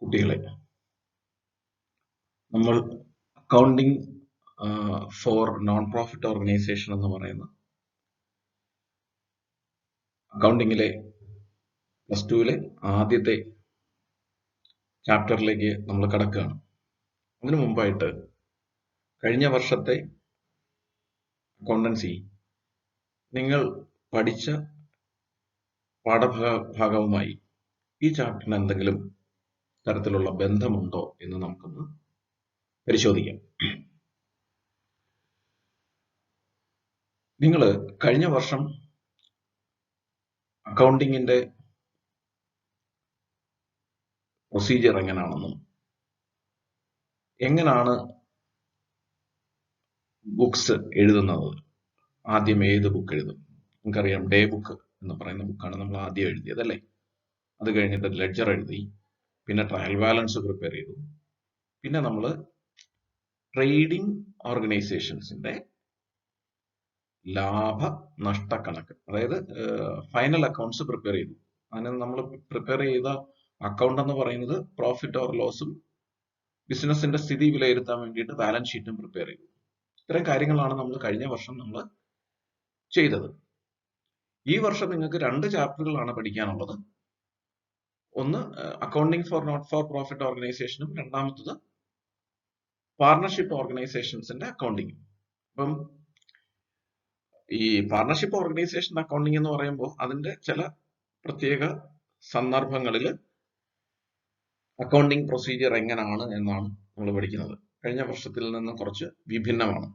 കുട്ടികളെ നമ്മൾ accounting for non profit organisation എന്ന് പറയുന്ന അക്കൗണ്ടിങ്ങിലെ +2 ആദ്യത്തെ ചാപ്റ്ററിലേക്ക് നമ്മൾ കടക്കുകയാണ്. അതിനു മുമ്പായിട്ട് കഴിഞ്ഞ വർഷത്തെ അക്കൗണ്ടൻസി നിങ്ങൾ പഠിച്ച പാഠഭാഗവുമായി ഈ ചാപ്റ്ററിന് എന്തെങ്കിലും തരത്തിലുള്ള ബന്ധമുണ്ടോ എന്ന് നമുക്കൊന്ന് പരിശോധിക്കാം. നിങ്ങൾ കഴിഞ്ഞ വർഷം അക്കൗണ്ടിങ്ങിന്റെ പ്രൊസീജിയർ എങ്ങനെയാണെന്നും എങ്ങനെയാണ് ബുക്സ് എഴുതുന്നത്, ആദ്യം ഏത് ബുക്ക് എഴുതും? നമുക്കറിയാം ഡേ ബുക്ക് എന്ന് പറയുന്ന ബുക്കാണ് നമ്മൾ ആദ്യം എഴുതിയത് അല്ലേ. അത് കഴിഞ്ഞിട്ട് ലെഡ്ജർ എഴുതി, പിന്നെ ട്രയൽ ബാലൻസ് പ്രിപ്പയർ ചെയ്തു, പിന്നെ നമ്മൾ ട്രേഡിംഗ് ഓർഗനൈസേഷൻസിന്റെ ലാഭ നഷ്ടക്കണക്ക്, അതായത് ഫൈനൽ അക്കൗണ്ട്സ് പ്രിപ്പയർ ചെയ്തു. അതിന് നമ്മൾ പ്രിപ്പയർ ചെയ്ത അക്കൗണ്ട് എന്ന് പറയുന്നത് പ്രോഫിറ്റ് ഓർ ലോസും ബിസിനസിന്റെ സ്ഥിതി വിലയിരുത്താൻ വേണ്ടിയിട്ട് ബാലൻസ് ഷീറ്റും പ്രിപ്പയർ ചെയ്തു. ഇത്തരം കാര്യങ്ങളാണ് നമ്മൾ കഴിഞ്ഞ വർഷം നമ്മൾ ചെയ്തത്. ഈ വർഷം നിങ്ങൾക്ക് 2 ചാപ്റ്ററുകളാണ് പഠിക്കാനുള്ളത്. ഒന്ന് accounting for not for profit ഓർഗനൈസേഷനും രണ്ടാമത്തത് പാർട്ണർഷിപ്പ് ഓർഗനൈസേഷൻസിന്റെ അക്കൗണ്ടിങ്ങും. അപ്പം ഈ പാർട്ണർഷിപ്പ് ഓർഗനൈസേഷൻ അക്കൗണ്ടിങ് എന്ന് പറയുമ്പോൾ അതിന്റെ ചില പ്രത്യേക സന്ദർഭങ്ങളിൽ അക്കൗണ്ടിങ് പ്രൊസീജിയർ എങ്ങനെയാണ് എന്നാണ് നമ്മൾ പഠിക്കുന്നത്. കഴിഞ്ഞ വർഷത്തിൽ നിന്ന് കുറച്ച് വിഭിന്നമാണ്.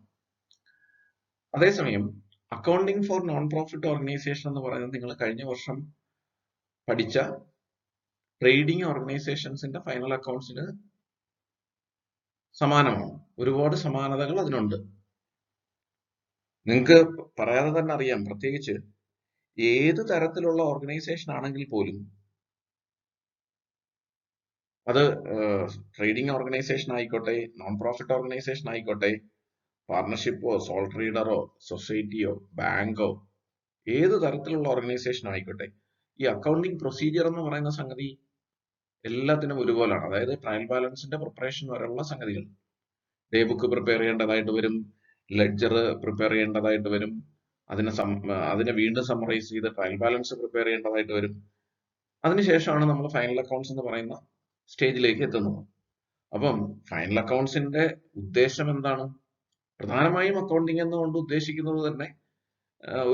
അതേസമയം accounting for non profit organisation എന്ന് പറയുന്നത് നിങ്ങൾ കഴിഞ്ഞ വർഷം പഠിച്ച ട്രേഡിംഗ് ഓർഗനൈസേഷൻസിന്റെ ഫൈനൽ അക്കൗണ്ട്സിന് സമാനമാണ്. ഒരുപാട് സമാനതകൾ അതിനുണ്ട്. നിങ്ങൾക്ക് പറയാതെ തന്നെ അറിയാം, പ്രത്യേകിച്ച് ഏത് തരത്തിലുള്ള ഓർഗനൈസേഷൻ ആണെങ്കിൽ പോലും, അത് ട്രേഡിംഗ് ഓർഗനൈസേഷൻ ആയിക്കോട്ടെ, നോൺ പ്രോഫിറ്റ് ഓർഗനൈസേഷൻ ആയിക്കോട്ടെ, പാർട്ണർഷിപ്പോ സോൾ ട്രേഡറോ സൊസൈറ്റിയോ ബാങ്കോ ഏത് തരത്തിലുള്ള ഓർഗനൈസേഷൻ ആയിക്കോട്ടെ, ഈ അക്കൗണ്ടിങ് പ്രൊസീജിയർ എന്ന് പറയുന്ന സംഗതി എല്ലാത്തിനും ഒരുപോലാണ്. അതായത് ട്രയൽ ബാലൻസിന്റെ പ്രിപ്പറേഷൻ വരെയുള്ള സംഗതികൾ, ഡേ ബുക്ക് പ്രിപ്പയർ ചെയ്യേണ്ടതായിട്ട് വരും, ലെഡ്ജർ പ്രിപ്പയർ ചെയ്യേണ്ടതായിട്ട് വരും, അതിനെ വീണ്ടും സമ്മറൈസ് ചെയ്ത് ട്രയൽ ബാലൻസ് പ്രിപ്പയർ ചെയ്യേണ്ടതായിട്ട് വരും. അതിനുശേഷമാണ് നമ്മൾ ഫൈനൽ അക്കൗണ്ട്സ് എന്ന് പറയുന്ന സ്റ്റേജിലേക്ക് എത്തുന്നത്. അപ്പം ഫൈനൽ അക്കൗണ്ട്സിന്റെ ഉദ്ദേശം എന്താണ്? പ്രധാനമായും അക്കൗണ്ടിങ് എന്നുകൊണ്ട് ഉദ്ദേശിക്കുന്നത് തന്നെ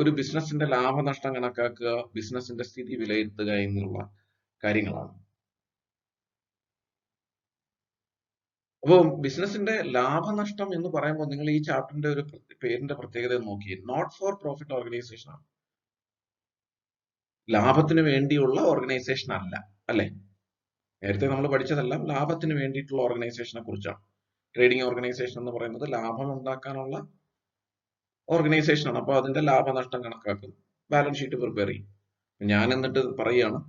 ഒരു ബിസിനസിന്റെ ലാഭനഷ്ടം കണക്കാക്കുക, ബിസിനസിന്റെ സ്ഥിതി വിലയിരുത്തുക എന്നുള്ള കാര്യങ്ങളാണ്. അപ്പോൾ ബിസിനസിന്റെ ലാഭനഷ്ടം എന്ന് പറയുമ്പോൾ നിങ്ങൾ ഈ ചാപ്റ്ററിന്റെ ഒരു പേരിന്റെ പ്രത്യേകത നോക്കി, നോട്ട് ഫോർ പ്രോഫിറ്റ് ഓർഗനൈസേഷൻ ആണ്. ലാഭത്തിന് വേണ്ടിയുള്ള ഓർഗനൈസേഷൻ അല്ല, അല്ലെ? നേരത്തെ നമ്മൾ പഠിച്ചതെല്ലാം ലാഭത്തിന് വേണ്ടിയിട്ടുള്ള ഓർഗനൈസേഷനെ കുറിച്ചാണ്. ട്രേഡിംഗ് ഓർഗനൈസേഷൻ എന്ന് പറയുന്നത് ലാഭം ഉണ്ടാക്കാനുള്ള ഓർഗനൈസേഷൻ ആണ്. അപ്പൊ അതിന്റെ ലാഭനഷ്ടം കണക്കാക്കും, ബാലൻസ് ഷീറ്റ് പ്രിപ്പയർ ചെയ്യും. ഞാൻ എന്നിട്ട് പറയുകയാണ്,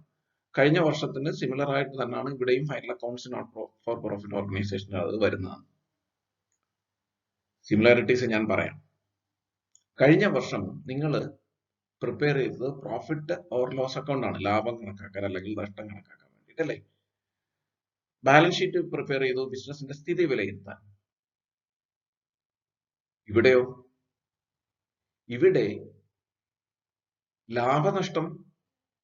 കഴിഞ്ഞ വർഷത്തിന് സിമിലർ ആയിട്ട് തന്നെയാണ് ഇവിടെയും final accounts not for profit organization അത് വരുന്നതാണ്. സിമിലാരിറ്റീസ് ഞാൻ പറയാം. കഴിഞ്ഞ വർഷം നിങ്ങൾ പ്രിപ്പയർ ചെയ്തത് പ്രോഫിറ്റ് ഓർ ലോസ് അക്കൗണ്ട് ആണ്, ലാഭം കണക്കാക്കാൻ അല്ലെങ്കിൽ നഷ്ടം കണക്കാക്കാൻ വേണ്ടിയിട്ട് അല്ലേ. ബാലൻസ് ഷീറ്റ് പ്രിപ്പയർ ചെയ്തു ബിസിനസിന്റെ സ്ഥിതി വിലയിരുത്താൻ. ഇവിടെയോ? ഇവിടെ ലാഭനഷ്ടം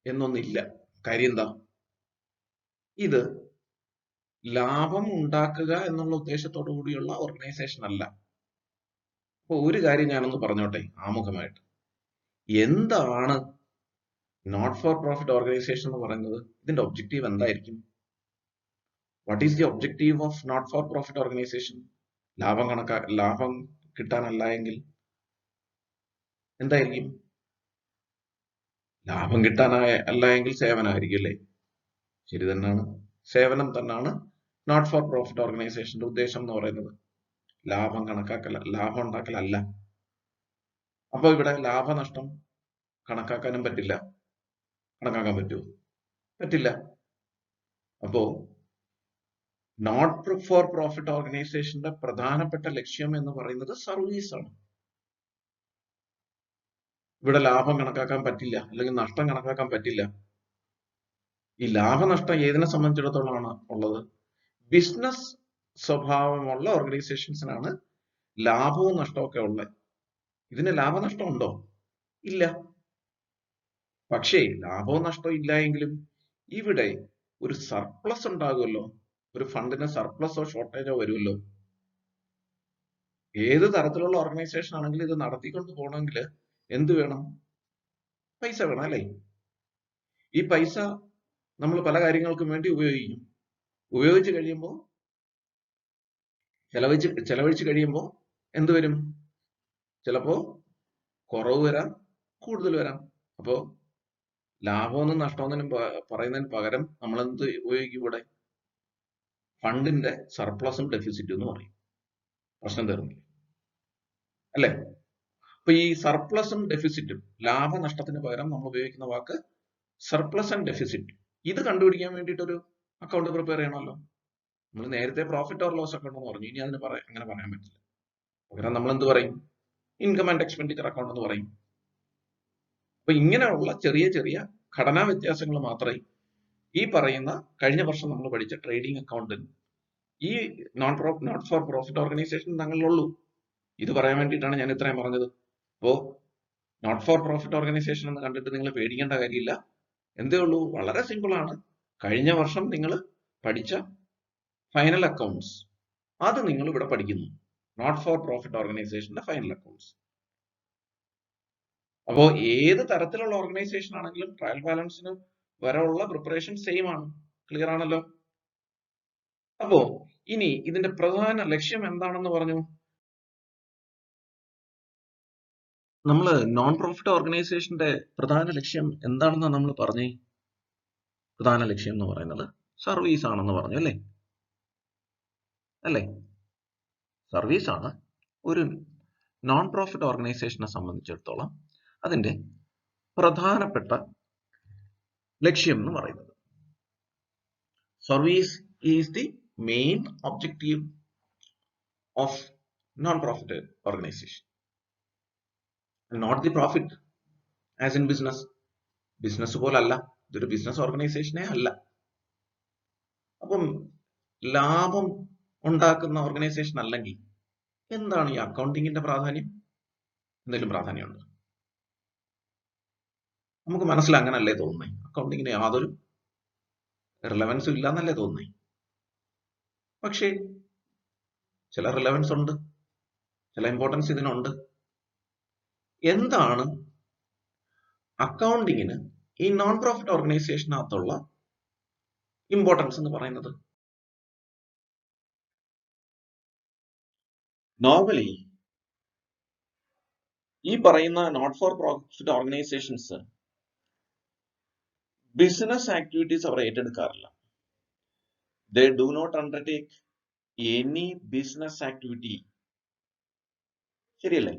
എന്നൊന്നില്ല. കാര്യം എന്താ? ഇത് ലാഭം ഉണ്ടാക്കുക എന്നുള്ള ഉദ്ദേശത്തോടു കൂടിയുള്ള ഓർഗനൈസേഷൻ അല്ല. അപ്പൊ ഒരു കാര്യം ഞാനൊന്ന് പറഞ്ഞോട്ടെ ആമുഖമായിട്ട്. എന്താണ് നോട്ട് ഫോർ പ്രോഫിറ്റ് ഓർഗനൈസേഷൻ എന്ന് പറയുന്നത്? ഇതിന്റെ ഒബ്ജക്റ്റീവ് എന്തായിരിക്കും? What is the objective of not for profit organization? ലാഭം കിട്ടാനല്ല എങ്കിൽ എന്തായിരിക്കും? ലാഭം അല്ല എങ്കിൽ സേവനമായിരിക്കും അല്ലേ? ശരി തന്നെയാണ്, സേവനം തന്നെയാണ് നോട്ട് ഫോർ പ്രോഫിറ്റ് ഓർഗനൈസേഷന്റെ ഉദ്ദേശം എന്ന് പറയുന്നത്. ലാഭം ഉണ്ടാക്കലല്ല. അപ്പൊ ഇവിടെ ലാഭനഷ്ടം കണക്കാക്കാനും പറ്റില്ല. കണക്കാക്കാൻ പറ്റുമോ? പറ്റില്ല. അപ്പോ നോട്ട് ഫോർ പ്രോഫിറ്റ് ഓർഗനൈസേഷന്റെ പ്രധാനപ്പെട്ട ലക്ഷ്യം എന്ന് പറയുന്നത് സർവീസ് ആണ്. ഇവിടെ ലാഭം കണക്കാക്കാൻ പറ്റില്ല അല്ലെങ്കിൽ നഷ്ടം കണക്കാക്കാൻ പറ്റില്ല. ഈ ലാഭനഷ്ടം ഏതിനെ സംബന്ധിച്ചിടത്തോളമാണ് ഉള്ളത്? ബിസിനസ് സ്വഭാവമുള്ള ഓർഗനൈസേഷൻസിനാണ് ലാഭവും നഷ്ടവും ഒക്കെ ഉള്ളത്. ഇതിന് ലാഭനഷ്ടം ഉണ്ടോ? ഇല്ല. പക്ഷേ ലാഭവും നഷ്ടവും ഇല്ല എങ്കിലും ഇവിടെ ഒരു സർപ്ലസ് ഉണ്ടാകുമല്ലോ. ഒരു ഫണ്ടിന് സർപ്ലസോ ഷോർട്ടേജോ വരുമല്ലോ. ഏത് തരത്തിലുള്ള ഓർഗനൈസേഷൻ ആണെങ്കിലും ഇത് നടത്തിക്കൊണ്ട് പോകണമെങ്കിൽ എന്ത് വേണം? പൈസ വേണം, അല്ലേ? ഈ പൈസ നമ്മൾ പല കാര്യങ്ങൾക്കും വേണ്ടി ഉപയോഗിക്കും. ഉപയോഗിച്ച് കഴിയുമ്പോൾ ചെലവഴിച്ച് കഴിയുമ്പോൾ എന്ത് വരും? ചിലപ്പോ കുറവ് വരാം, കൂടുതൽ വരാം. അപ്പോ ലാഭമൊന്നും നഷ്ടമൊന്നും പറയുന്നതിന് പകരം നമ്മൾ എന്ത് ഉപയോഗിക്കും? ഇവിടെ ഫണ്ടിന്റെ സർപ്ലസും ഡെഫിസിറ്റും എന്ന് പറയും. പ്രശ്നം തീർന്നില്ല, അല്ലേ? അപ്പൊ ഈ സർപ്ലസും ഡെഫിസിറ്റും, ലാഭനഷ്ടത്തിന് പകരം നമ്മൾ ഉപയോഗിക്കുന്ന വാക്ക് സർപ്ലസ് ആൻഡ് ഡെഫിസിറ്റ്. ഇത് കണ്ടുപിടിക്കാൻ വേണ്ടിയിട്ട് ഒരു അക്കൗണ്ട് പ്രിപ്പയർ ചെയ്യണമല്ലോ. നമ്മൾ നേരത്തെ പ്രോഫിറ്റ് ഓർ ലോസ് അക്കൗണ്ട് എന്ന് പറഞ്ഞു. ഇനി അതിന് അങ്ങനെ പറയാൻ പറ്റില്ല. പകരം നമ്മൾ എന്ത് പറയും? ഇൻകം ആൻഡ് എക്സ്പെൻഡിച്ചർ അക്കൗണ്ട് എന്ന് പറയും. അപ്പൊ ഇങ്ങനെയുള്ള ചെറിയ ചെറിയ ഘടനാ വ്യത്യാസങ്ങൾ മാത്രമേ ഈ പറയുന്ന കഴിഞ്ഞ വർഷം നമ്മൾ പഠിച്ച ട്രേഡിംഗ് അക്കൗണ്ടിൽ ഈ നോട്ട് ഫോർ പ്രോഫിറ്റ് ഓർഗനൈസേഷൻ തങ്ങളിലുള്ളൂ. ഇത് പറയാൻ വേണ്ടിയിട്ടാണ് ഞാൻ ഇത്രയും പറഞ്ഞത്. അപ്പോ നോട്ട് ഫോർ പ്രോഫിറ്റ് ഓർഗനൈസേഷൻ എന്ന് കണ്ടിട്ട് നിങ്ങൾ പേടിക്കേണ്ട കാര്യമില്ല. എന്തേ ഉള്ളൂ, വളരെ സിമ്പിൾ ആണ്. കഴിഞ്ഞ വർഷം നിങ്ങൾ പഠിച്ച ഫൈനൽ അക്കൗണ്ട്സ് അത് നിങ്ങൾ ഇവിടെ പഠിക്കുന്നു. നോട്ട് ഫോർ പ്രോഫിറ്റ് ഓർഗനൈസേഷന്റെ ഫൈനൽ അക്കൗണ്ട്സ്. അപ്പോ ഏത് തരത്തിലുള്ള ഓർഗനൈസേഷൻ ആണെങ്കിലും ട്രയൽ ബാലൻസിന് വരെയുള്ള പ്രിപ്പറേഷൻ സെയിം ആണ്. ക്ലിയർ ആണല്ലോ? അപ്പോ ഇനി ഇതിന്റെ പ്രധാന ലക്ഷ്യം എന്താണെന്ന് പറഞ്ഞു? നമ്മൾ നോൺ പ്രോഫിറ്റ് ഓർഗനൈസേഷന്റെ പ്രധാന ലക്ഷ്യം എന്താണെന്ന് നമ്മൾ പറഞ്ഞേ? പ്രധാന ലക്ഷ്യം എന്ന് പറയുന്നത് സർവീസ് ആണെന്ന് പറഞ്ഞു, അല്ലേ? സർവീസ് ആണ് ഒരു നോൺ പ്രോഫിറ്റ് ഓർഗനൈസേഷനെ സംബന്ധിച്ചിടത്തോളം അതിന്റെ പ്രധാനപ്പെട്ട ലക്ഷ്യം എന്ന് പറയുന്നത്. Service is the main objective of non profit organization, not the profit as in business. Business പോലല്ല, ഇതൊരു ബിസിനസ് ഓർഗനൈസേഷനേ അല്ല. അപ്പം ലാഭം ഉണ്ടാക്കുന്ന ഓർഗനൈസേഷൻ അല്ലെങ്കിൽ എന്താണ് ഈ അക്കൗണ്ടിങ്ങിന്റെ പ്രാധാന്യം? എന്തെങ്കിലും പ്രാധാന്യമുണ്ട്? നമുക്ക് മനസ്സിൽ അങ്ങനല്ലേ തോന്നുന്നേ? അക്കൗണ്ടിങ്ങിന് യാതൊരു റിലവൻസും ഇല്ലാന്നല്ലേ തോന്നുന്നേ? പക്ഷേ ചില റിലവൻസ് ഉണ്ട്, ചില ഇമ്പോർട്ടൻസ് ഇതിനുണ്ട്. എന്താണ് അക്കൗണ്ടിങ്ങിന് ഈ നോൺ പ്രോഫിറ്റ് ഓർഗനൈസേഷനകത്തുള്ള ഇമ്പോർട്ടൻസ് എന്ന് പറയുന്നത്? നോർമലി ഈ പറയുന്ന not for profit organisations business activities അവർ ഏറ്റെടുക്കാറില്ല. They do not undertake any business activity. ശരിയല്ലേ?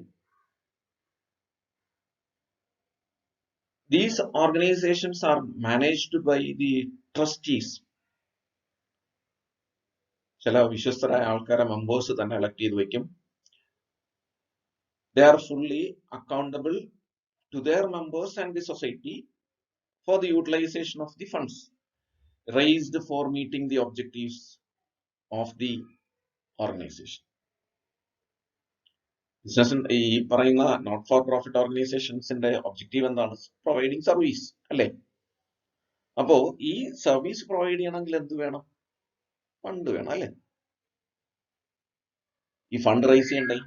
These organizations are managed by the trustees. ചില വിശ്വസ്തരായ ആൾക്കാരെ മെമ്പേഴ്സ് തന്നെ എലക്ട് ചെയ്ത് വെക്കും. They are fully accountable to their members and the society for the utilization of the funds raised for meeting the objectives of the organization. Business ഈ പറയുന്ന not for profit ഓർഗനൈസേഷൻസിന്റെ objective എന്താണ്? Providing service, അല്ലേ? അപ്പോ ഈ service provide ചെയ്യണമെങ്കിൽ എന്ത് വേണം? Fund വേണം, അല്ലേ? ഈ ഫണ്ട് റൈസ് ചെയ്യണ്ടേ?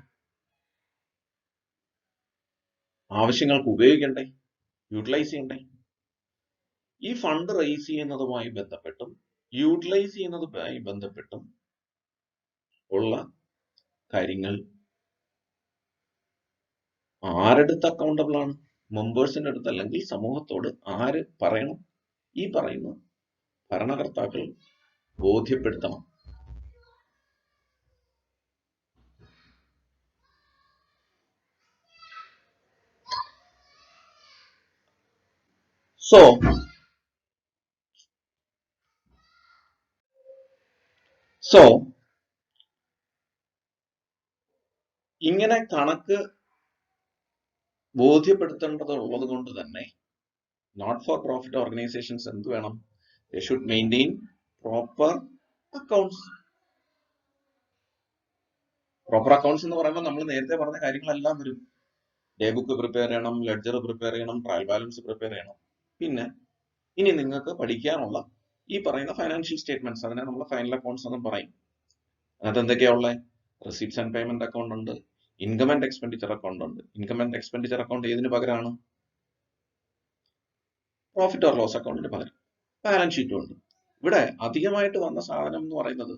ആവശ്യങ്ങൾക്ക് ഉപയോഗിക്കണ്ടേ? യൂട്ടിലൈസ് ചെയ്യണ്ടേ? ഈ ഫണ്ട് റൈസ് ചെയ്യുന്നതുമായി ബന്ധപ്പെട്ടും യൂട്ടിലൈസ് ചെയ്യുന്നതുമായി ബന്ധപ്പെട്ടും ഉള്ള കാര്യങ്ങൾ ആരടുത്ത് അക്കൗണ്ടബിൾ ആണ്? മെമ്പേഴ്സിന്റെ അടുത്ത്, അല്ലെങ്കിൽ സമൂഹത്തോട് ആര് പറയണം? ഈ പറയുന്ന ഭരണകർത്താക്കൾ ബോധ്യപ്പെടുത്തണം. സോ ഇങ്ങനെ കണക്ക് ബോധ്യപ്പെടുത്തേണ്ടതുള്ളത് കൊണ്ട് തന്നെ നോട്ട് ഫോർ പ്രോഫിറ്റ് ഓർഗനൈസേഷൻസ് എന്ത് വേണം? They should maintain proper accounts. Proper accounts എന്ന് പറയുമ്പോൾ നമ്മൾ നേരത്തെ പറഞ്ഞ കാര്യങ്ങളെല്ലാം വരും. ഡേ ബുക്ക് പ്രിപ്പയർ ചെയ്യണം, ലെഡ്ജർ പ്രിപ്പയർ ചെയ്യണം, ട്രയൽ ബാലൻസ് പ്രിപ്പയർ ചെയ്യണം. പിന്നെ ഇനി നിങ്ങൾക്ക് പഠിക്കാനുള്ള ഈ പറയുന്ന ഫൈനാൻഷ്യൽ സ്റ്റേറ്റ്മെന്റ്സ്, അതിനെ നമ്മൾ ഫൈനൽ അക്കൗണ്ട്സ് എന്നും പറയും. അതിനകത്ത് എന്തൊക്കെയാ ഉള്ളത്? റെസിപ്റ്റ്സ് ആൻഡ് പേയ്മെന്റ് അക്കൗണ്ട് ഉണ്ട്, ഇൻകം ആൻഡ് എക്സ്പെൻഡിച്ചർ അക്കൗണ്ട് ഉണ്ട്. ഇൻകം ആൻഡ് എക്സ്പെൻഡിച്ചർ അക്കൗണ്ട് ഏതിന് പകരമാണ്? പ്രോഫിറ്റ് ഓർ ലോസ് അക്കൗണ്ടിന് പകരം. ബാലൻസ് ഷീറ്റും ഉണ്ട്. ഇവിടെ അധികമായിട്ട് വന്ന സാധനം എന്ന് പറയുന്നത്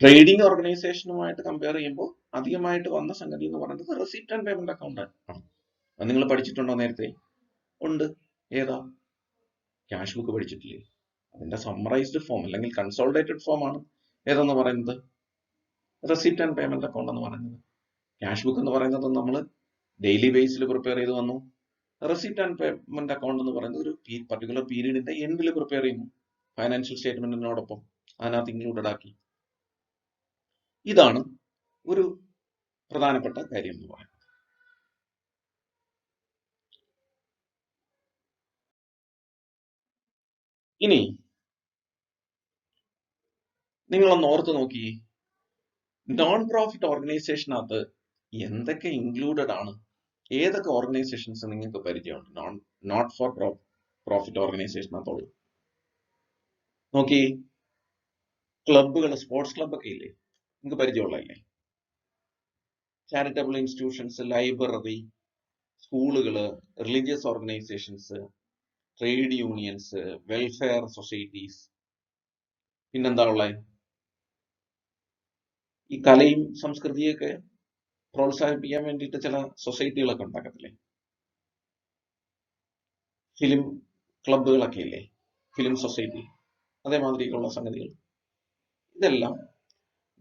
ട്രേഡിംഗ് ഓർഗനൈസേഷനുമായിട്ട് കമ്പയർ ചെയ്യുമ്പോൾ അധികമായിട്ട് വന്ന സംഗതി എന്ന് പറയുന്നത് റെസിപ്റ്റ് ആൻഡ് പേയ്മെന്റ് അക്കൗണ്ട് ആണ്. അത് നിങ്ങൾ പഠിച്ചിട്ടുണ്ടോ നേരത്തെ? ഉണ്ട്. ഏതാ? ക്യാഷ് ബുക്ക് പഠിച്ചിട്ടില്ലേ? അതിന്റെ സമ്മറൈസ്ഡ് ഫോം അല്ലെങ്കിൽ കൺസോളിഡേറ്റഡ് ഫോം ആണ് ഏതെന്ന് പറയുന്നത്? റെസിപ്റ്റ് ആൻഡ് പേയ്മെന്റ് അക്കൗണ്ട് എന്ന് പറയുന്നത്. ക്യാഷ് ബുക്ക് എന്ന് പറയുന്നത് നമ്മൾ ഡെയിലി ബേസിൽ പ്രിപ്പയർ ചെയ്ത് വന്നു. റെസിപ്റ്റ് ആൻഡ് പേയ്മെന്റ് അക്കൗണ്ട് എന്ന് പറയുന്നത് ഒരു പർട്ടിക്കുലർ പീരീഡിന്റെ എൻഡിൽ പ്രിപ്പയർ ചെയ്യുന്നു, ഫൈനാൻഷ്യൽ സ്റ്റേറ്റ്മെന്റിനോടൊപ്പം അതിനകത്ത് ഇൻക്ലൂഡഡ് ആക്കി. ഇതാണ് ഒരു പ്രധാനപ്പെട്ട കാര്യം എന്ന് പറയുന്നത്. ഇനി നിങ്ങളൊന്ന് ഓർത്ത് നോക്കി, നോൺ പ്രോഫിറ്റ് ഓർഗനൈസേഷനകത്ത് എന്തൊക്കെ ഇൻക്ലൂഡഡ് ആണ്? ഏതൊക്കെ ഓർഗനൈസേഷൻസ് നിങ്ങൾക്ക് പരിചയമുണ്ട് നോട്ട് ഫോർ പ്രോഫിറ്റ് ഓർഗനൈസേഷനകത്തുള്ളൂ? നോക്കി, ക്ലബുകൾ, സ്പോർട്സ് ക്ലബൊക്കെ ഇല്ലേ? നിങ്ങൾക്ക് പരിചയമുള്ളതല്ലേ? ചാരിറ്റബിൾ ഇൻസ്റ്റിറ്റ്യൂഷൻസ്, ലൈബ്രറി, സ്കൂളുകള്, religious organisations, trade unions, welfare societies. പിന്നെന്താ ഉള്ളത്? ഈ കലയും സംസ്കൃതിയൊക്കെ പ്രോത്സാഹിപ്പിക്കാൻ വേണ്ടിയിട്ട് ചില സൊസൈറ്റികളൊക്കെ ഉണ്ടാക്കത്തില്ലേ? ഫിലിം ക്ലബുകളൊക്കെ ഇല്ലേ? ഫിലിം സൊസൈറ്റി, അതേമാതിരിയുള്ള സംഗതികൾ. ഇതെല്ലാം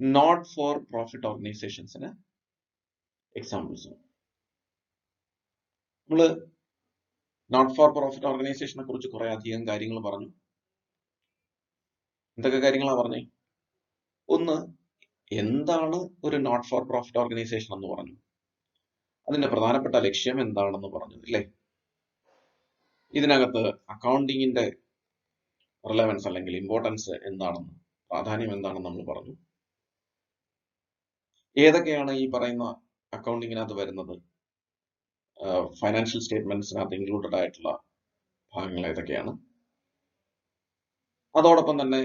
നോട്ട് ഫോർ പ്രോഫിറ്റ് ഓർഗനൈസേഷൻസിന് എക്സാമ്പിൾസ് ആണ്. നമ്മള് നോട്ട് ഫോർ പ്രോഫിറ്റ് ഓർഗനൈസേഷനെ കുറിച്ച് കുറെ അധികം കാര്യങ്ങൾ പറഞ്ഞു. എന്തൊക്കെ കാര്യങ്ങളാണ് പറഞ്ഞേ? ഒന്ന്, എന്താണ് ഒരു നോട്ട് ഫോർ പ്രോഫിറ്റ് ഓർഗനൈസേഷൻ എന്ന് പറഞ്ഞു. അതിന്റെ പ്രധാനപ്പെട്ട ലക്ഷ്യം എന്താണെന്ന് പറഞ്ഞു, അല്ലേ? ഇതിനകത്ത് അക്കൗണ്ടിങ്ങിന്റെ റിലവൻസ് അല്ലെങ്കിൽ ഇമ്പോർട്ടൻസ് എന്താണെന്ന്, പ്രാധാന്യം എന്താണെന്ന് നമ്മൾ പറഞ്ഞു. ഏതൊക്കെയാണ് ഈ പറയുന്ന അക്കൗണ്ടിങ്ങിനകത്ത് വരുന്നത്? ഫൈനാൻഷ്യൽ സ്റ്റേറ്റ്മെന്റ്സിനകത്ത് ഇൻക്ലൂഡഡ് ആയിട്ടുള്ള ഭാഗങ്ങൾ ഏതൊക്കെയാണ്? അതോടൊപ്പം തന്നെ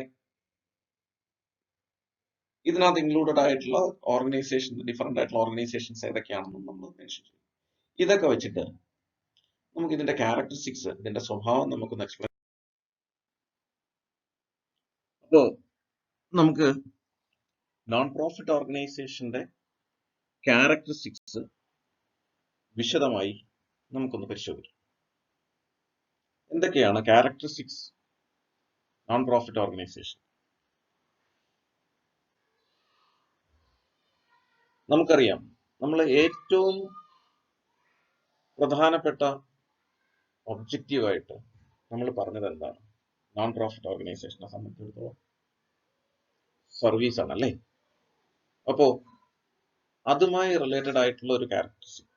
ഇതിനകത്ത് ഇൻക്ലൂഡഡ് ആയിട്ടുള്ള ഓർഗനൈസേഷൻ, ഡിഫറെന്റ് ആയിട്ടുള്ള ഓർഗനൈസേഷൻസ് ഏതൊക്കെയാണെന്നും നമ്മൾ അന്വേഷിച്ചു. ഇതൊക്കെ വെച്ചിട്ട് നമുക്ക് ഇതിന്റെ ക്യാരക്ടറിസ്റ്റിക്സ്, ഇതിന്റെ സ്വഭാവം നമുക്കൊന്ന് എക്സ്പ്ലെയിൻ. അപ്പോ നമുക്ക് നോൺ പ്രോഫിറ്റ് ഓർഗനൈസേഷന്റെ ക്യാരക്ടറിസ്റ്റിക്സ് വിശദമായി നമുക്കൊന്ന് പരിശോധിക്കാം. എന്തൊക്കെയാണ് ക്യാരക്ടറിസ്റ്റിക്സ് നോൺ പ്രോഫിറ്റ് ഓർഗനൈസേഷൻ? നമുക്കറിയാം, നമ്മൾ ഏറ്റവും പ്രധാനപ്പെട്ട ഒബ്ജക്റ്റീവായിട്ട് നമ്മൾ പറഞ്ഞത് എന്താണ്? നോൺ പ്രോഫിറ്റ് ഓർഗനൈസേഷനെ സംബന്ധിച്ചിടത്തോളം സർവീസ് ആണ്, അല്ലേ? അപ്പോ അതുമായി റിലേറ്റഡ് ആയിട്ടുള്ള ഒരു ക്യാരക്ടറിസ്റ്റിക്,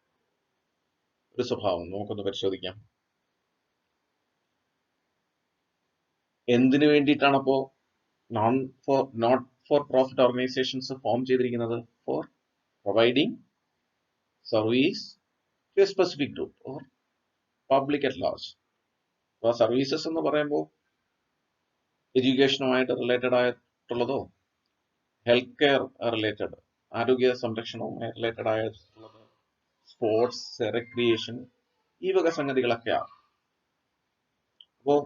ഒരു സ്വഭാവം നമുക്കൊന്ന് പരിശോധിക്കാം. എന്തിനു വേണ്ടിയിട്ടാണ് അപ്പോ not for profit organisations form ചെയ്തിരിക്കുന്നത്? For providing service to a specific group or public at large. അപ്പോൾ സർവീസസ് എന്ന് പറയുമ്പോൾ എഡ്യൂക്കേഷനുമായിട്ട് റിലേറ്റഡ് ആയിട്ടുള്ളതോ, ഹെൽത്ത് കെയർ റിലേറ്റഡ്, ആരോഗ്യ സംരക്ഷണവുമായി റിലേറ്റഡ് ആയിട്ടുള്ളത്, സ്പോർട്സ്, റെക്രിയേഷൻ, ഈ വക സംഗതികളൊക്കെയാണ്. അപ്പോ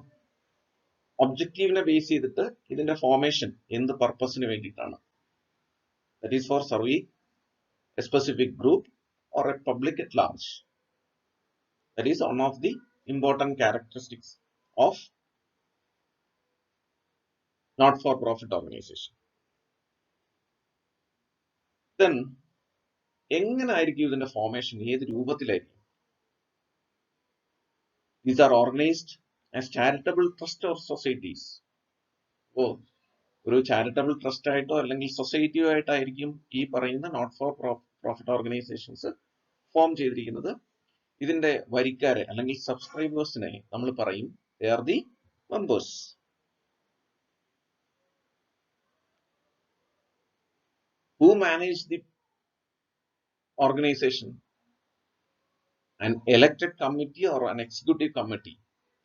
ഒബ്ജക്റ്റീവിനെ ബേസ് ചെയ്തിട്ട് ഇതിന്റെ ഫോർമേഷൻ എന്ത് പർപ്പസിന് വേണ്ടിയിട്ടാണ്? That is for service A specific group or A public at large. That is one of the important characteristics of not for profit organization. Then എങ്ങനായിരിക്കും ഇതിന്റെ ഫോർമേഷൻ? ഏത് രൂപത്തിലായിരിക്കും? These are organized as charitable trust or societies. ഒരു charitable trust ആയിട്ടോ അല്ലെങ്കിൽ സൊസൈറ്റിയോ ആയിട്ടായിരിക്കും ഈ പറയുന്ന not for profit organisations form ചെയ്തിരിക്കുന്നത്. ഇതിന്റെ വരിക്കാരെ അല്ലെങ്കിൽ സബ്സ്ക്രൈബേഴ്സിനെ നമ്മൾ പറയും they are the members. Who manage the organization? An elected committee or an executive committee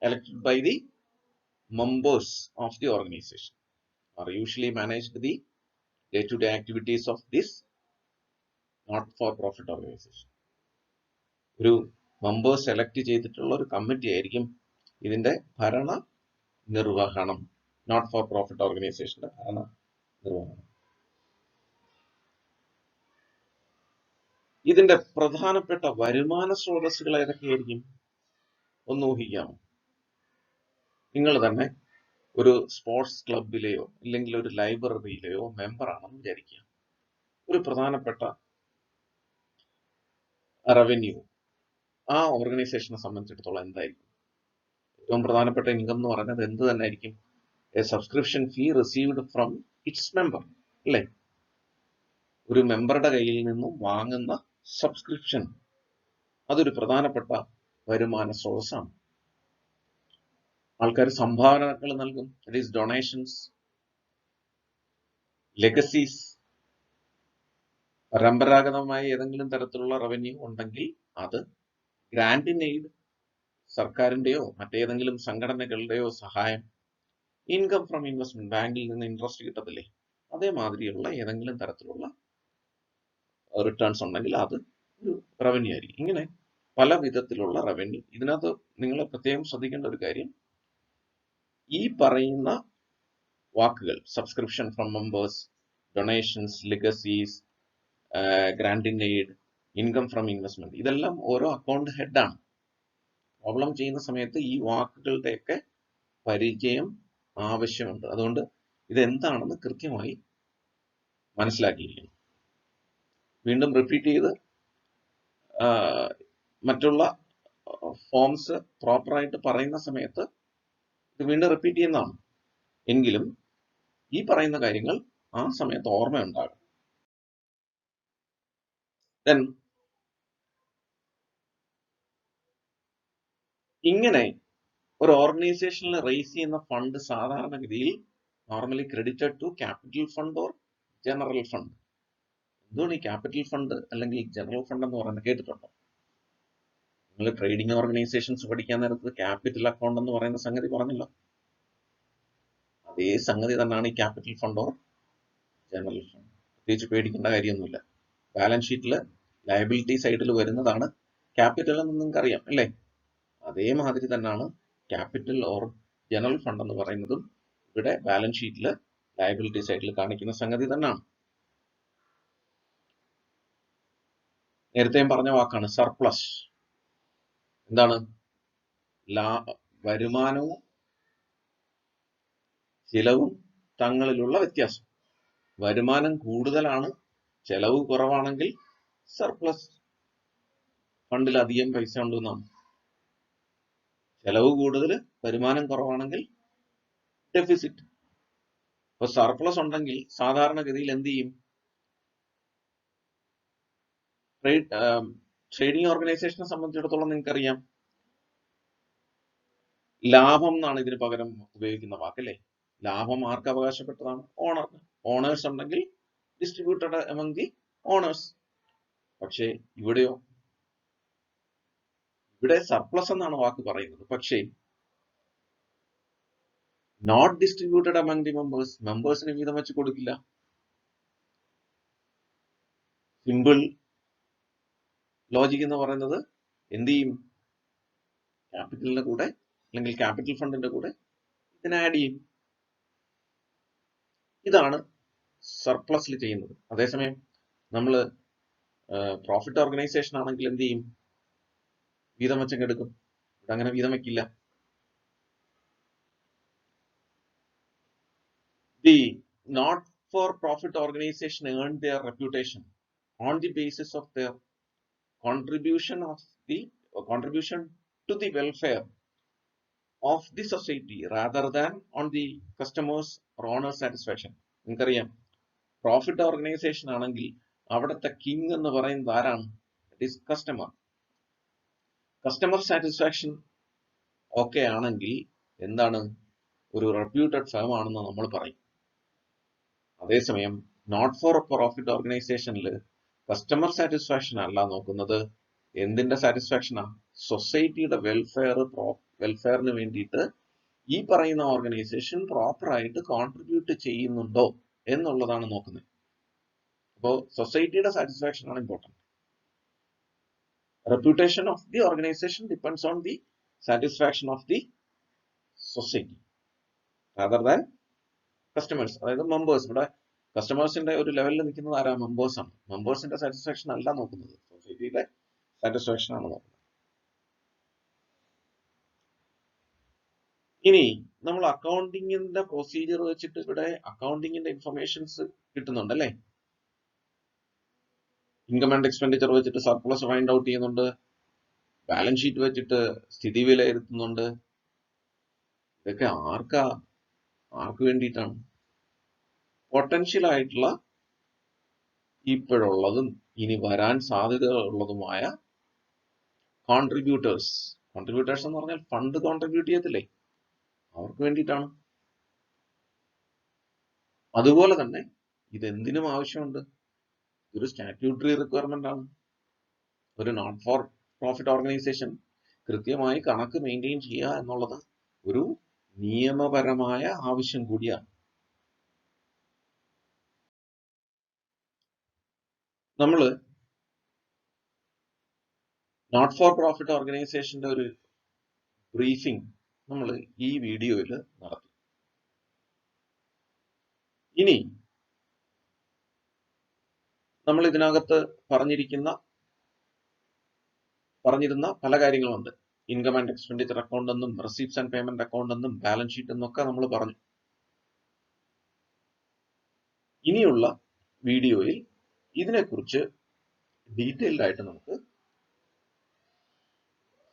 elected by the members of the organization are usually managed the day-to-day activities of this not-for-profit organization. ഒരു members select ചെയ്തിട്ടുള്ള ഒരു committee ആയിരിക്കും ഇതിന്റെ ഭരണ നിർവഹണം, not for profit ഓർഗനൈസേഷന്റെ ഭരണ നിർവഹണം. ഇതിന്റെ പ്രധാനപ്പെട്ട വരുമാന സ്രോതസ്സുകൾ ഏതൊക്കെയായിരിക്കും ഒന്ന് ഊഹിക്കാമോ? നിങ്ങൾ തന്നെ ഒരു സ്പോർട്സ് ക്ലബിലെയോ ഇല്ലെങ്കിൽ ഒരു ലൈബ്രറിയിലെയോ മെമ്പറാണെന്ന് വിചാരിക്കുക. ഒരു പ്രധാനപ്പെട്ട റവന്യൂ ആ ഓർഗനൈസേഷനെ സംബന്ധിച്ചിടത്തോളം എന്തായിരിക്കും? ഏറ്റവും പ്രധാനപ്പെട്ട ഇൻകം എന്ന് പറയുന്നത് എന്ത് തന്നെ ആയിരിക്കും? A subscription fee received from it's member, അല്ലേ? ഒരു മെമ്പറുടെ കയ്യിൽ നിന്നും വാങ്ങുന്ന സബ്സ്ക്രിപ്ഷൻ അതൊരു പ്രധാനപ്പെട്ട വരുമാന സ്രോതസ്സാണ്. ആൾക്കാർ സംഭാവനകൾ നൽകും, ദാറ്റ് ഈസ് ഡൊണേഷൻസ്, ലെഗസീസ്. പരമ്പരാഗതമായ ഏതെങ്കിലും തരത്തിലുള്ള റവന്യൂ ഉണ്ടെങ്കിൽ അത് ഗ്രാന്റ് ഇൻ എയ്ഡ്, സർക്കാരിന്റെയോ മറ്റേതെങ്കിലും സംഘടനകളുടെയോ സഹായം, ഇൻകം ഫ്രം ഇൻവെസ്റ്റ്മെന്റ്, ബാങ്കിൽ നിന്ന് ഇൻട്രസ്റ്റ് കിട്ടത്തില്ലേ, അതേമാതിരിയുള്ള ഏതെങ്കിലും തരത്തിലുള്ള റിട്ടേൺസ് ഉണ്ടെങ്കിൽ അത് ഒരു റവന്യൂ ആയിരിക്കും. ഇങ്ങനെ പല വിധത്തിലുള്ള റവന്യൂ. ഇതിനകത്ത് നിങ്ങൾ പ്രത്യേകം ശ്രദ്ധിക്കേണ്ട ഒരു കാര്യം, ഈ പറയുന്ന വാക്കുകൾ subscription from members, donations, legacies, grant in aid, income from investment, ഇതെല്ലാം ഓരോ അക്കൗണ്ട് ഹെഡാണ്. പ്രോബ്ലം ചെയ്യുന്ന സമയത്ത് ഈ വാക്കുകളുടെയൊക്കെ പരിചയം ആവശ്യമുണ്ട്. അതുകൊണ്ട് ഇതെന്താണെന്ന് കൃത്യമായി മനസ്സിലാക്കിയിരിക്കുന്നു. വീണ്ടും റിപ്പീറ്റ് ചെയ്ത് മറ്റുള്ള ഫോംസ് പ്രോപ്പറായിട്ട് പറയുന്ന സമയത്ത് ഇത് വീണ്ടും റിപ്പീറ്റ് ചെയ്യുന്നതാണ്. എങ്കിലും ഈ പറയുന്ന കാര്യങ്ങൾ ആ സമയത്ത് ഓർമ്മയുണ്ടാകും. ദെൻ ഇങ്ങനെ ഒരു ഓർഗനൈസേഷനിൽ റേസ് ചെയ്യുന്ന ഫണ്ട് സാധാരണഗതിയിൽ normally credited to capital fund or general fund. എന്തുകൊണ്ട് ഈ ക്യാപിറ്റൽ ഫണ്ട് അല്ലെങ്കിൽ ജനറൽ ഫണ്ട് എന്ന് പറയുന്നത് കേട്ടിട്ടുണ്ടോ? നിങ്ങൾ ട്രേഡിംഗ് ഓർഗനൈസേഷൻസ് പഠിക്കാൻ നേരത്ത് ക്യാപിറ്റൽ അക്കൗണ്ട് എന്ന് പറയുന്ന സംഗതി പറഞ്ഞല്ലോ. അതേ സംഗതി തന്നെയാണ് ഈ capital fund or general fund. പ്രത്യേകിച്ച് പേടിക്കേണ്ട കാര്യമൊന്നുമില്ല. ബാലൻസ് ഷീറ്റിൽ ലയബിലിറ്റി സൈഡിൽ വരുന്നതാണ് ക്യാപിറ്റൽ എന്ന് നിങ്ങൾക്ക് അറിയാം, അല്ലേ? അതേമാതിരി തന്നെയാണ് ക്യാപിറ്റൽ ഓർ ജനറൽ ഫണ്ട് എന്ന് പറയുന്നതും ഇവിടെ ബാലൻസ് ഷീറ്റിൽ ലയബിലിറ്റി സൈഡിൽ കാണിക്കുന്ന സംഗതി തന്നെയാണ്. നേരത്തെയും പറഞ്ഞ വാക്കാണ് സർപ്ലസ്. എന്താണ്? വരുമാനവും ചിലവും തങ്ങളിലുള്ള വ്യത്യാസം. വരുമാനം കൂടുതലാണ്, ചെലവ് കുറവാണെങ്കിൽ സർപ്ലസ്, ഫണ്ടിൽ അധികം പൈസ ഉണ്ടെന്നാണ്. ചെലവ് കൂടുതൽ, വരുമാനം കുറവാണെങ്കിൽ ഡെഫിസിറ്റ്. അപ്പൊ സർപ്ലസ് ഉണ്ടെങ്കിൽ സാധാരണഗതിയിൽ എന്ത് ചെയ്യും? ട്രേഡിംഗ് ഓർഗനൈസേഷനെ സംബന്ധിച്ചിടത്തോളം നിങ്ങൾക്കറിയാം, ലാഭം എന്നാണ് ഇതിന് പകരം ഉപയോഗിക്കുന്ന വാക്കല്ലേ. ലാഭം ആർക്ക് അവകാശപ്പെട്ടതാണ്? ഓണറിന്. ഓണേഴ്സ് ഉണ്ടെങ്കിൽ ഡിസ്ട്രിബ്യൂട്ടഡ് എമംഗ് ദി ഓണേഴ്സ്. പക്ഷേ ഇവിടെയോ? ഇവിടെ സർപ്ലസ് എന്നാണ് വാക്ക് പറയുന്നത്. പക്ഷേ not distributed among the members, മെമ്പേഴ്സിന് വീതം വെച്ച് കൊടുക്കില്ല. സിമ്പിൾ ലോജിക് എന്ന് പറയുന്നത് എന്ത് ചെയ്യും? ക്യാപിറ്റലിന്റെ കൂടെ അല്ലെങ്കിൽ ക്യാപിറ്റൽ ഫണ്ടിന്റെ കൂടെ ഇതിനെ ആഡ് ചെയ്യും. ഇതാണ് സർപ്ലസിൽ ചെയ്യുന്നത്. അതേസമയം നമ്മൾ പ്രോഫിറ്റ് ഓർഗനൈസേഷൻ ആണെങ്കിൽ എന്ത് ചെയ്യും? വീതം വെച്ചങ്ങ് എടുക്കും. ഇവിടെ അങ്ങനെ വീതം വെക്കില്ല. The not-for-profit organization earned their reputation on the basis of their contribution to the welfare of the society rather than on the customers or owner satisfaction. നിങ്ങൾക്കറിയാം, പ്രോഫിറ്റ് ഓർഗനൈസേഷൻ ആണെങ്കിൽ അവിടുത്തെ കിങ് എന്ന് പറയുന്നത് ആരാണ്? It is customer. Customer satisfaction okay ആണെങ്കിൽ എന്താണ്? ഒരു reputed firm ആണെന്ന് നമ്മൾ പറയും. അതേസമയം നോട്ട് ഫോർ പ്രോഫിറ്റ് ഓർഗനൈസേഷനിൽ കസ്റ്റമർ സാറ്റിസ്ഫാക്ഷൻ അല്ല നോക്കുന്നത്, എന്തിന്റെ സാറ്റിസ്ഫാക്ഷനാ? സൊസൈറ്റിയുടെ വെൽഫെയറിന് വേണ്ടിയിട്ട് ഈ പറയുന്ന ഓർഗനൈസേഷൻ പ്രോപ്പറായിട്ട് കോൺട്രിബ്യൂട്ട് ചെയ്യുന്നുണ്ടോ എന്നുള്ളതാണ് നോക്കുന്നത്. അപ്പോൾ സൊസൈറ്റിയുടെ സാറ്റിസ്ഫാക്ഷൻ ആണ് important. Reputation of the organisation depends on the satisfaction of the society rather than customers, അതായത് മെമ്പേഴ്സ്. ഇവിടെ കസ്റ്റമേഴ്സിന്റെ ഒരു ലെവലിൽ നിൽക്കുന്നത് ആരാ? മെമ്പേഴ്സ് ആണ്. മെമ്പേഴ്സിന്റെ സാറ്റിസ്ഫാക്ഷൻ അല്ല നോക്കുന്നത്, സൊസൈറ്റിയുടെ സാറ്റിസ്ഫാക്ഷൻ ആണ് നോക്കുന്നത്. ഇനി നമ്മൾ അക്കൗണ്ടിങ്ങിന്റെ പ്രൊസീജിയർ വെച്ചിട്ട് ഇവിടെ അക്കൗണ്ടിങ്ങിന്റെ ഇൻഫർമേഷൻസ് കിട്ടുന്നുണ്ട് അല്ലേ? ഇൻകം ആൻഡ് എക്സ്പെൻഡിച്ചർ വെച്ചിട്ട് സർപ്ലസ് ഫൈൻഡ് ഔട്ട് ചെയ്യുന്നുണ്ട്, ബാലൻസ് ഷീറ്റ് വെച്ചിട്ട് സ്ഥിതി വിലയിരുത്തുന്നുണ്ട്. ഇതൊക്കെ ആർക്ക് വേണ്ടിയിട്ടാണ്? പൊട്ടൻഷ്യൽ ആയിട്ടുള്ള ഇപ്പോഴുള്ളതും ഇനി വരാൻ സാധ്യതയുള്ളതുമായ കോൺട്രിബ്യൂട്ടേഴ്സ് എന്ന് പറഞ്ഞാൽ ഫണ്ട് കോൺട്രിബ്യൂട്ട് ചെയ്യത്തില്ലേ, അവർക്ക് വേണ്ടിയിട്ടാണ്. അതുപോലെ തന്നെ ഇതെന്തിനും ആവശ്യമുണ്ട്? ഒരു സ്റ്റാറ്റ്യൂട്ടറി റിക്വയർമെന്റ് ആണ്. ഒരു നോട്ട് ഫോർ പ്രോഫിറ്റ് ഓർഗനൈസേഷൻ കൃത്യമായി കണക്ക് മെയിൻറ്റെയിൻ ചെയ്യുക എന്നുള്ളത് ഒരു നിയമപരമായ ആവശ്യം കൂടിയാണ്. നമ്മൾ നോട്ട് ഫോർ പ്രോഫിറ്റ് ഓർഗനൈസേഷന്റെ ഒരു ബ്രീഫിംഗ് നമ്മൾ ഈ വീഡിയോയിൽ നടത്തി. ഇനി നമ്മൾ ഇതിനകത്ത് പറഞ്ഞിരുന്ന പല കാര്യങ്ങളുണ്ട്. ഇൻകം ആൻഡ് എക്സ്പെൻഡിച്ചർ അക്കൗണ്ട് എന്നും റെസീപ്റ്റ്സ് ആൻഡ് പേയ്മെന്റ് അക്കൗണ്ട് എന്നും ബാലൻസ് ഷീറ്റ് എന്നൊക്കെ നമ്മൾ പറഞ്ഞു. ഇനിയുള്ള വീഡിയോയിൽ ഇതിനെക്കുറിച്ച് ഡീറ്റെയിൽഡ് ആയിട്ട് നമുക്ക്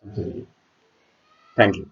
സംസാരിക്കാം. Thank you.